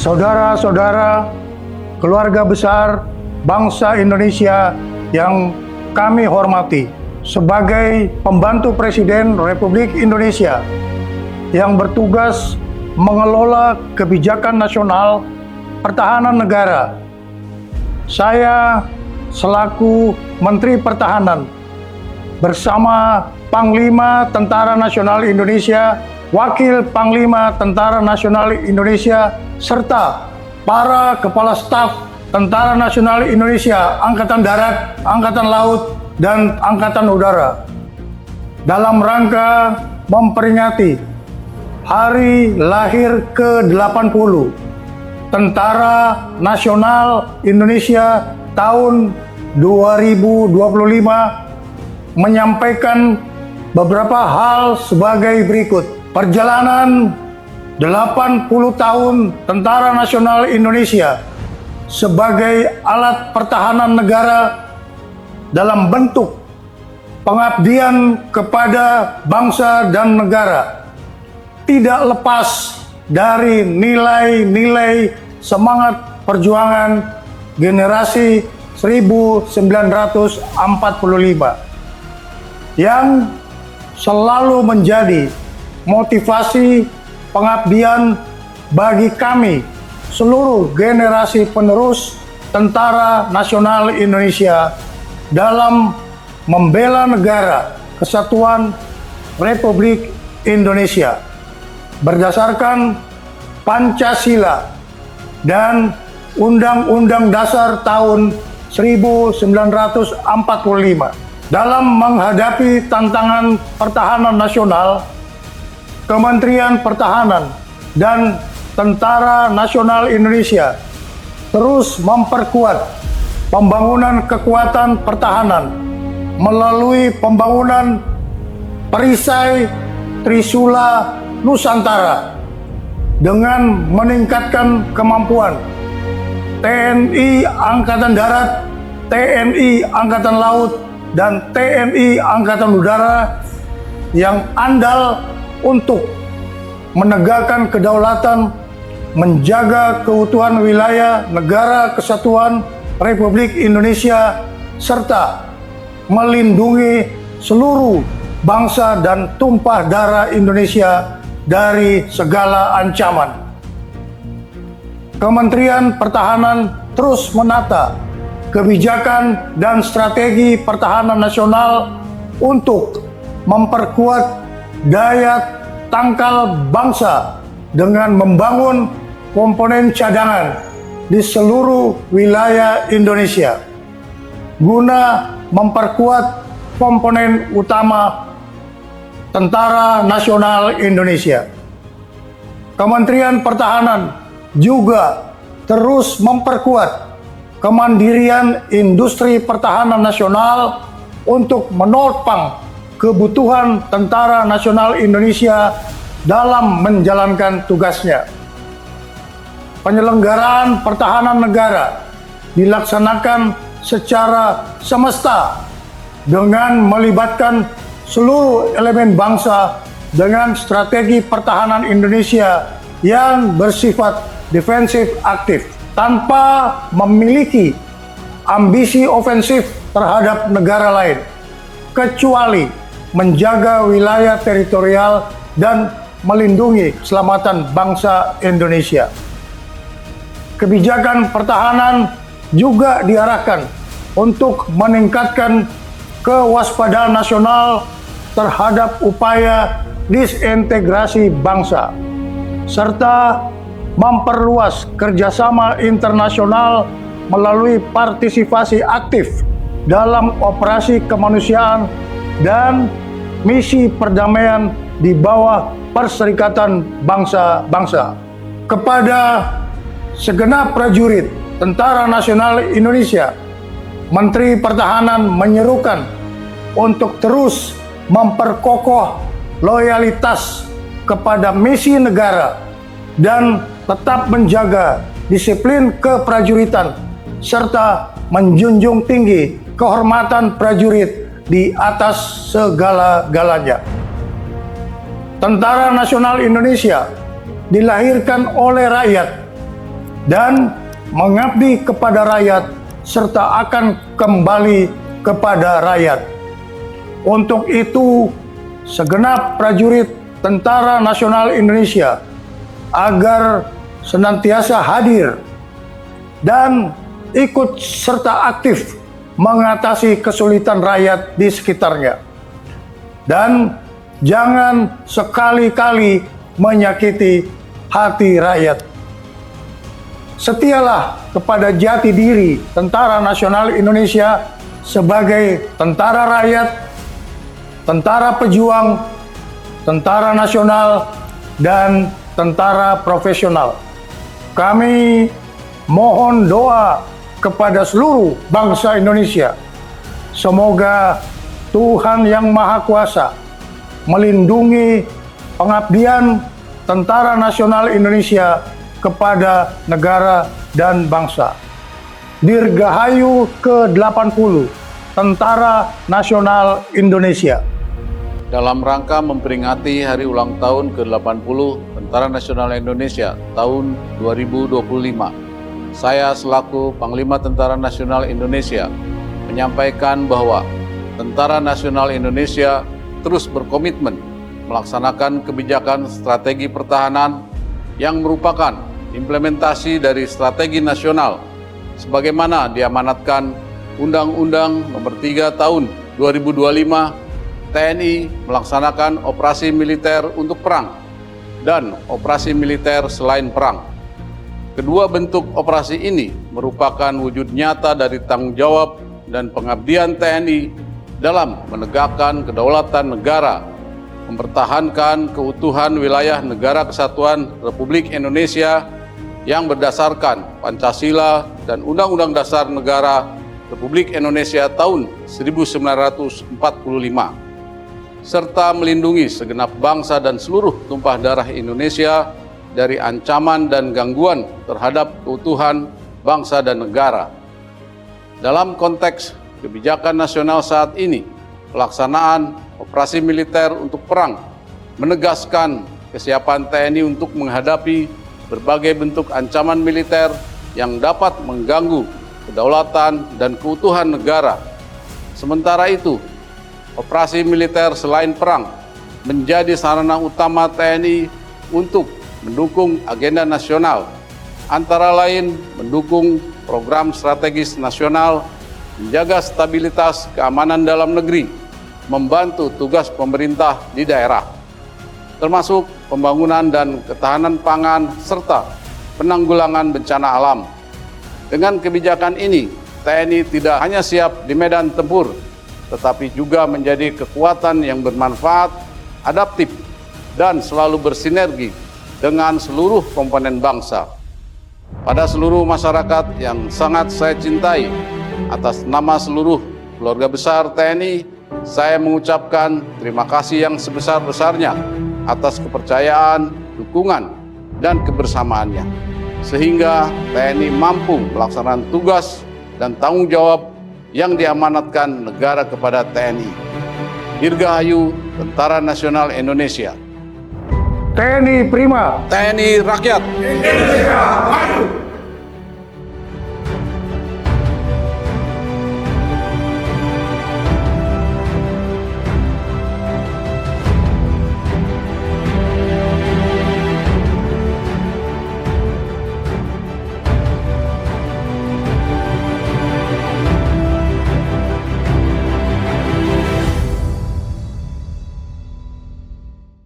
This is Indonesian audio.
saudara-saudara, keluarga besar bangsa Indonesia yang kami hormati, sebagai pembantu Presiden Republik Indonesia yang bertugas mengelola kebijakan nasional pertahanan negara, saya selaku Menteri Pertahanan bersama Panglima Tentara Nasional Indonesia, Wakil Panglima Tentara Nasional Indonesia, serta para Kepala Staf Tentara Nasional Indonesia, Angkatan Darat, Angkatan Laut, dan Angkatan Udara, dalam rangka memperingati Hari Lahir ke-80 Tentara Nasional Indonesia tahun 2025, menyampaikan beberapa hal sebagai berikut. Perjalanan 80 tahun Tentara Nasional Indonesia sebagai alat pertahanan negara dalam bentuk pengabdian kepada bangsa dan negara tidak lepas dari nilai-nilai semangat perjuangan generasi 1945 yang selalu menjadi motivasi pengabdian bagi kami seluruh generasi penerus Tentara Nasional Indonesia dalam membela negara kesatuan Republik Indonesia berdasarkan Pancasila dan Undang-Undang Dasar tahun 1945. Dalam menghadapi tantangan pertahanan nasional, Kementerian Pertahanan dan Tentara Nasional Indonesia terus memperkuat pembangunan kekuatan pertahanan melalui pembangunan perisai Trisula Nusantara dengan meningkatkan kemampuan TNI Angkatan Darat, TNI Angkatan Laut, dan TNI Angkatan Udara yang andal untuk menegakkan kedaulatan, menjaga keutuhan wilayah negara kesatuan Republik Indonesia, serta melindungi seluruh bangsa dan tumpah darah Indonesia dari segala ancaman. Kementerian Pertahanan terus menata kebijakan dan strategi pertahanan nasional untuk memperkuat daya tangkal bangsa dengan membangun komponen cadangan di seluruh wilayah Indonesia guna memperkuat komponen utama Tentara Nasional Indonesia. Kementerian Pertahanan juga terus memperkuat kemandirian industri pertahanan nasional untuk menopang kebutuhan Tentara Nasional Indonesia dalam menjalankan tugasnya. Penyelenggaraan pertahanan negara dilaksanakan secara semesta dengan melibatkan seluruh elemen bangsa dengan strategi pertahanan Indonesia yang bersifat defensif aktif, tanpa memiliki ambisi ofensif terhadap negara lain, kecuali menjaga wilayah teritorial dan melindungi keselamatan bangsa Indonesia. Kebijakan pertahanan juga diarahkan untuk meningkatkan kewaspadaan nasional terhadap upaya disintegrasi bangsa, serta memperluas kerjasama internasional melalui partisipasi aktif dalam operasi kemanusiaan dan misi perdamaian di bawah Perserikatan Bangsa-Bangsa. Kepada segenap prajurit Tentara Nasional Indonesia, Menteri Pertahanan menyerukan untuk terus memperkokoh loyalitas kepada misi negara dan tetap menjaga disiplin keprajuritan serta menjunjung tinggi kehormatan prajurit di atas segala-galanya. Tentara Nasional Indonesia dilahirkan oleh rakyat dan mengabdi kepada rakyat serta akan kembali kepada rakyat. Untuk itu, segenap prajurit Tentara Nasional Indonesia agar senantiasa hadir dan ikut serta aktif mengatasi kesulitan rakyat di sekitarnya. Dan jangan sekali-kali menyakiti hati rakyat. Setialah kepada jati diri Tentara Nasional Indonesia sebagai tentara rakyat, tentara pejuang, tentara nasional, dan tentara profesional. Kami mohon doa kepada seluruh bangsa Indonesia. Semoga Tuhan Yang Maha Kuasa melindungi pengabdian Tentara Nasional Indonesia kepada negara dan bangsa. Dirgahayu ke-80 Tentara Nasional Indonesia. Dalam rangka memperingati hari ulang tahun ke-80 Tentara Nasional Indonesia tahun 2025, saya selaku Panglima Tentara Nasional Indonesia menyampaikan bahwa Tentara Nasional Indonesia terus berkomitmen melaksanakan kebijakan strategi pertahanan yang merupakan implementasi dari strategi nasional sebagaimana diamanatkan Undang-Undang Nomor 3 Tahun 2025 TNI melaksanakan operasi militer untuk perang dan operasi militer selain perang. Kedua bentuk operasi ini merupakan wujud nyata dari tanggung jawab dan pengabdian TNI dalam menegakkan kedaulatan negara, mempertahankan keutuhan wilayah Negara Kesatuan Republik Indonesia yang berdasarkan Pancasila dan Undang-Undang Dasar Negara Republik Indonesia tahun 1945, serta melindungi segenap bangsa dan seluruh tumpah darah Indonesia dari ancaman dan gangguan terhadap keutuhan bangsa dan negara. Dalam konteks kebijakan nasional saat ini, pelaksanaan operasi militer untuk perang menegaskan kesiapan TNI untuk menghadapi berbagai bentuk ancaman militer yang dapat mengganggu kedaulatan dan keutuhan negara. Sementara itu, operasi militer selain perang menjadi sarana utama TNI untuk mendukung agenda nasional, antara lain mendukung program strategis nasional, menjaga stabilitas keamanan dalam negeri, membantu tugas pemerintah di daerah, termasuk pembangunan dan ketahanan pangan serta penanggulangan bencana alam. Dengan kebijakan ini, TNI tidak hanya siap di medan tempur, tetapi juga menjadi kekuatan yang bermanfaat, adaptif, dan selalu bersinergi dengan seluruh komponen bangsa. Pada seluruh masyarakat yang sangat saya cintai, atas nama seluruh keluarga besar TNI, saya mengucapkan terima kasih yang sebesar-besarnya atas kepercayaan, dukungan, dan kebersamaannya, sehingga TNI mampu melaksanakan tugas dan tanggung jawab yang diamanatkan negara kepada TNI. Dirgahayu Tentara Nasional Indonesia. TNI Prima. TNI Rakyat. Indonesia Maju.